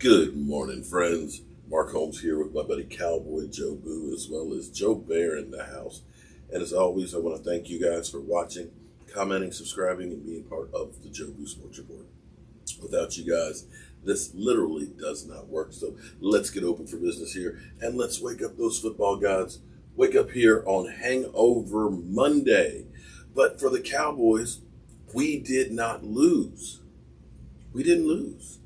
Good morning, friends. Mark Holmes here with my buddy Cowboy Joe Boo, as well as Joe Bear in the house. And as always, I want to thank you guys for watching, commenting, subscribing, and being part of the Joe Boo Sports Report. Without you guys, this literally does not work. So let's get open for business here, and let's wake up those football gods. Wake up here on Hangover Monday. But for the Cowboys, we did not lose. We didn't lose.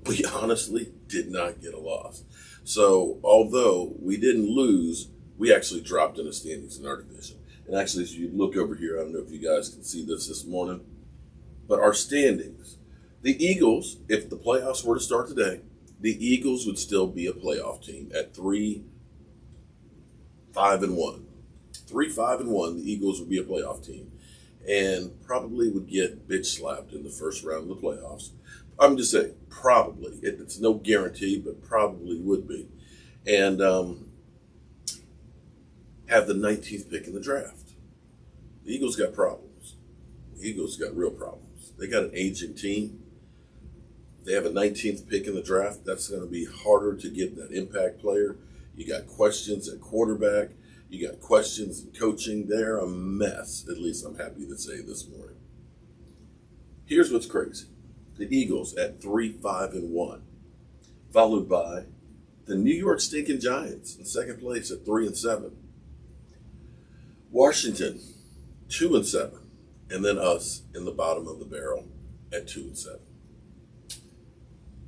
We honestly did not get a loss. So although we didn't lose, we actually dropped in the standings in our division. And actually, as you look over here, I don't know if you guys can see this morning, but our standings, the Eagles, if the playoffs were to start today, the Eagles would still be a playoff team at 3-5-1. 3-5-1, the Eagles would be a playoff team and probably would get bitch slapped in the first round of the playoffs. I'm just saying, probably. It's no guarantee, but probably would be. And have the 19th pick in the draft. The Eagles got problems. The Eagles got real problems. They got an aging team. They have a 19th pick in the draft. That's going to be harder to get that impact player. You got questions at quarterback. You got questions in coaching. They're a mess, at least I'm happy to say this morning. Here's what's crazy. The Eagles at 3-5-1, followed by the New York stinking Giants in second place at 3-7. Washington, 2-7, and then us in the bottom of the barrel at 2-7.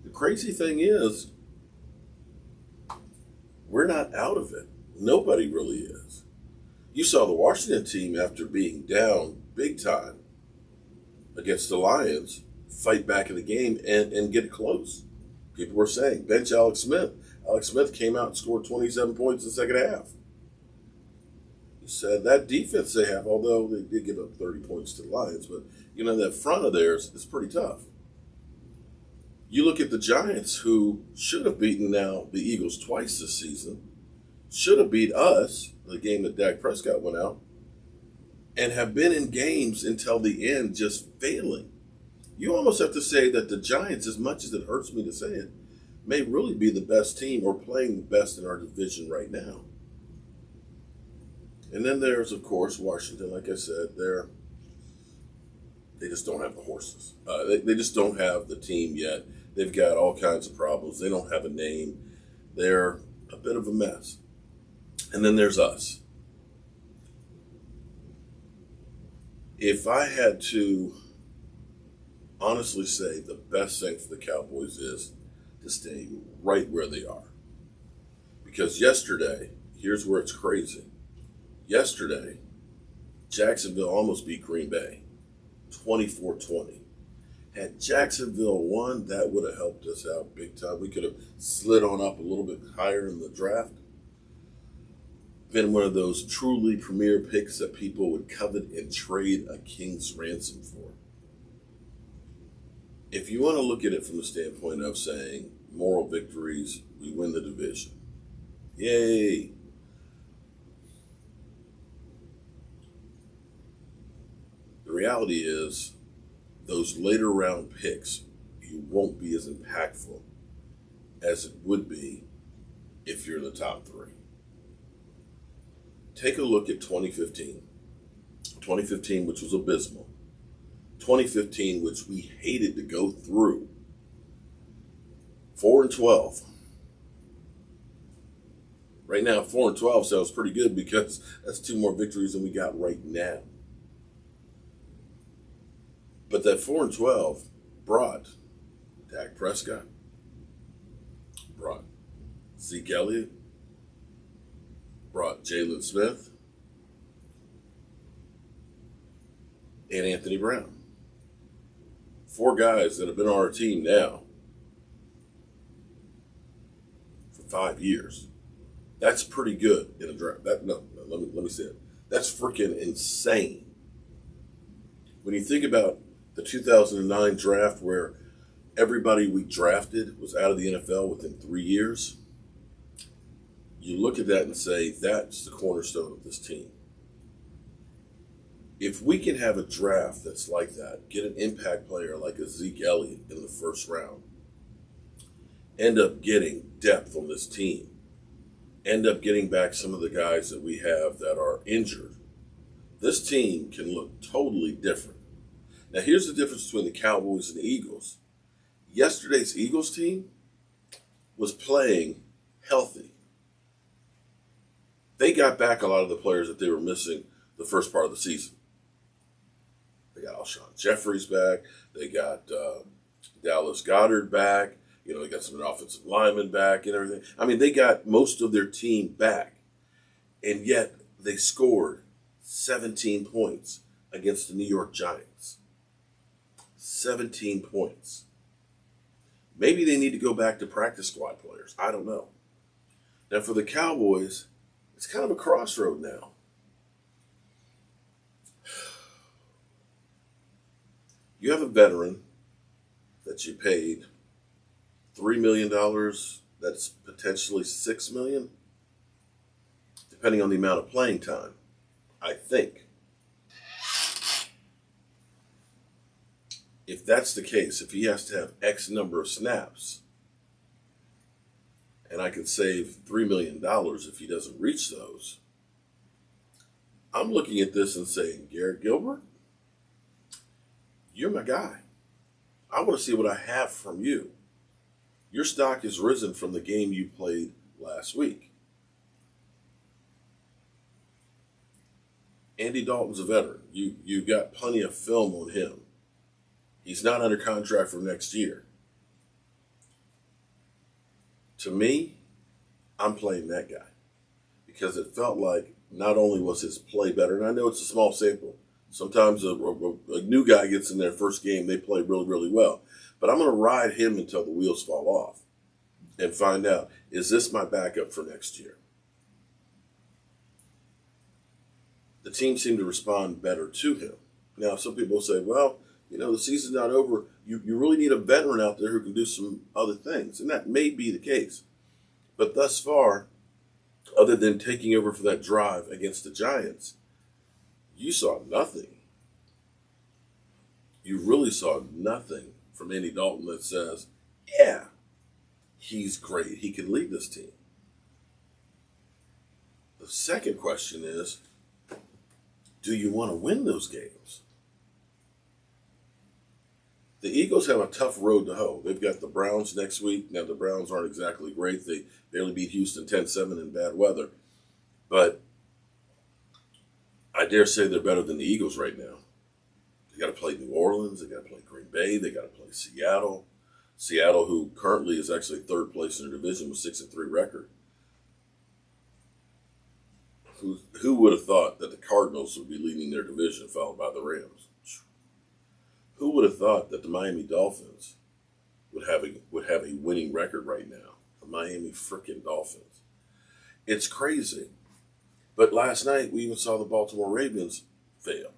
The crazy thing is, we're not out of it. Nobody really is. You saw the Washington team, after being down big time against the Lions, fight back in the game and get it close. People were saying, bench Alex Smith. Alex Smith came out and scored 27 points in the second half. He said that defense they have, although they did give up 30 points to the Lions, but that front of theirs is pretty tough. You look at the Giants, who should have beaten now the Eagles twice this season, should have beat us, the game that Dak Prescott went out, and have been in games until the end just failing. You almost have to say that the Giants, as much as it hurts me to say it, may really be the best team or playing the best in our division right now. And then there's, of course, Washington. Like I said, they just don't have the horses. They just don't have the team yet. They've got all kinds of problems. They don't have a name. They're a bit of a mess. And then there's us. If I had to honestly say, the best thing for the Cowboys is to stay right where they are. Because yesterday, here's where it's crazy. Yesterday, Jacksonville almost beat Green Bay, 24-20. Had Jacksonville won, that would have helped us out big time. We could have slid on up a little bit higher in the draft. Been one of those truly premier picks that people would covet and trade a king's ransom for. If you want to look at it from the standpoint of saying moral victories, we win the division. Yay! The reality is, those later round picks, you won't be as impactful as it would be if you're in the top three. Take a look at 2015. 2015, which was abysmal. 2015, which we hated to go through. 4-12. Right now, 4-12 sounds pretty good because that's 2 more victories than we got right now. But that 4-12 brought Dak Prescott, brought Zeke Elliott, brought Jalen Smith, and Anthony Brown. 4 guys that have been on our team now for 5 years. That's pretty good in a draft. Let me say it. That's freaking insane. When you think about the 2009 draft, where everybody we drafted was out of the NFL within 3 years, you look at that and say, that's the cornerstone of this team. If we can have a draft that's like that, get an impact player like a Zeke Elliott in the first round, end up getting depth on this team, end up getting back some of the guys that we have that are injured, this team can look totally different. Now, here's the difference between the Cowboys and the Eagles. Yesterday's Eagles team was playing healthy. They got back a lot of the players that they were missing the first part of the season. They got Alshon Jeffries back. They got Dallas Goedert back. You know, they got some offensive linemen back and everything. I mean, they got most of their team back. And yet they scored 17 points against the New York Giants. 17 points. Maybe they need to go back to practice squad players. I don't know. Now, for the Cowboys, it's kind of a crossroad now. You have a veteran that you paid $3 million. That's potentially $6 million, depending on the amount of playing time, I think. If that's the case, if he has to have X number of snaps, and I can save $3 million if he doesn't reach those, I'm looking at this and saying, Garrett Gilbert, you're my guy. I want to see what I have from you. Your stock has risen from the game you played last week. Andy Dalton's a veteran. You got plenty of film on him. He's not under contract for next year. To me, I'm playing that guy because it felt like not only was his play better, and I know it's a small sample. Sometimes a new guy gets in their first game, they play really, really well. But I'm going to ride him until the wheels fall off and find out, is this my backup for next year? The team seemed to respond better to him. Now, some people say, well, you know, the season's not over. You really need a veteran out there who can do some other things. And that may be the case. But thus far, other than taking over for that drive against the Giants, you saw nothing. You really saw nothing from Andy Dalton that says, yeah, he's great. He can lead this team. The second question is, do you want to win those games? The Eagles have a tough road to hoe. They've got the Browns next week. Now, the Browns aren't exactly great. They barely beat Houston 10-7 in bad weather. But I dare say they're better than the Eagles right now. They got to play New Orleans. They got to play Green Bay. They got to play Seattle. Seattle, who currently is actually third place in their division with 6-3 record. Who would have thought that the Cardinals would be leading their division, followed by the Rams? Who would have thought that the Miami Dolphins would have a winning record right now? The Miami freaking Dolphins. It's crazy. But last night, we even saw the Baltimore Ravens fail.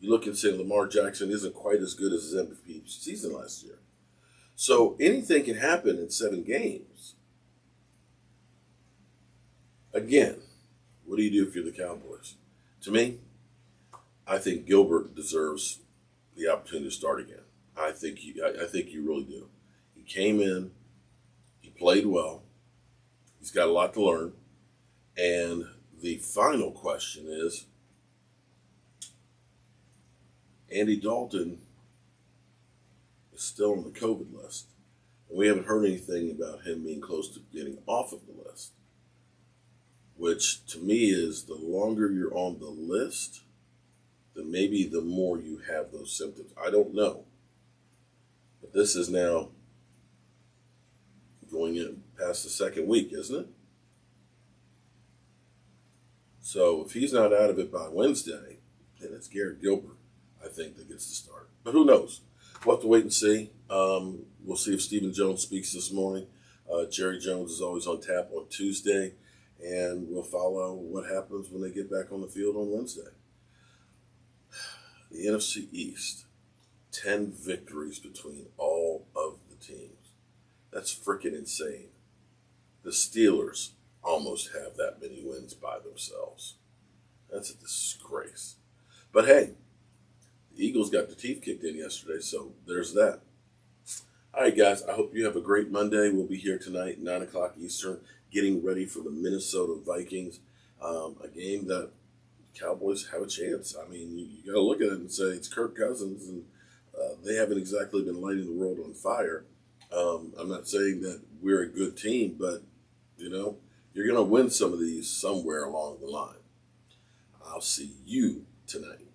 You look and say Lamar Jackson isn't quite as good as his MVP season last year. So anything can happen in 7 games. Again, what do you do if you're the Cowboys? To me, I think Gilbert deserves the opportunity to start again. I think you really do. He came in, he played well, he's got a lot to learn, and the final question is, Andy Dalton is still on the COVID list, and we haven't heard anything about him being close to getting off of the list, which to me is the longer you're on the list, then maybe the more you have those symptoms. I don't know. But this is now going in past the second week, isn't it? So if he's not out of it by Wednesday, then it's Garrett Gilbert, I think, that gets the start. But who knows? We'll have to wait and see. We'll see if Stephen Jones speaks this morning. Jerry Jones is always on tap on Tuesday, and we'll follow what happens when they get back on the field on Wednesday. The NFC East, 10 victories between all of the teams. That's freaking insane. The Steelers almost have that many wins by themselves. That's a disgrace. But hey, the Eagles got the teeth kicked in yesterday, so there's that. All right, guys, I hope you have a great Monday. We'll be here tonight, 9 o'clock Eastern, getting ready for the Minnesota Vikings, a game that Cowboys have a chance. I mean, you got to look at it and say it's Kirk Cousins, and they haven't exactly been lighting the world on fire. I'm not saying that we're a good team, but, you're going to win some of these somewhere along the line. I'll see you tonight.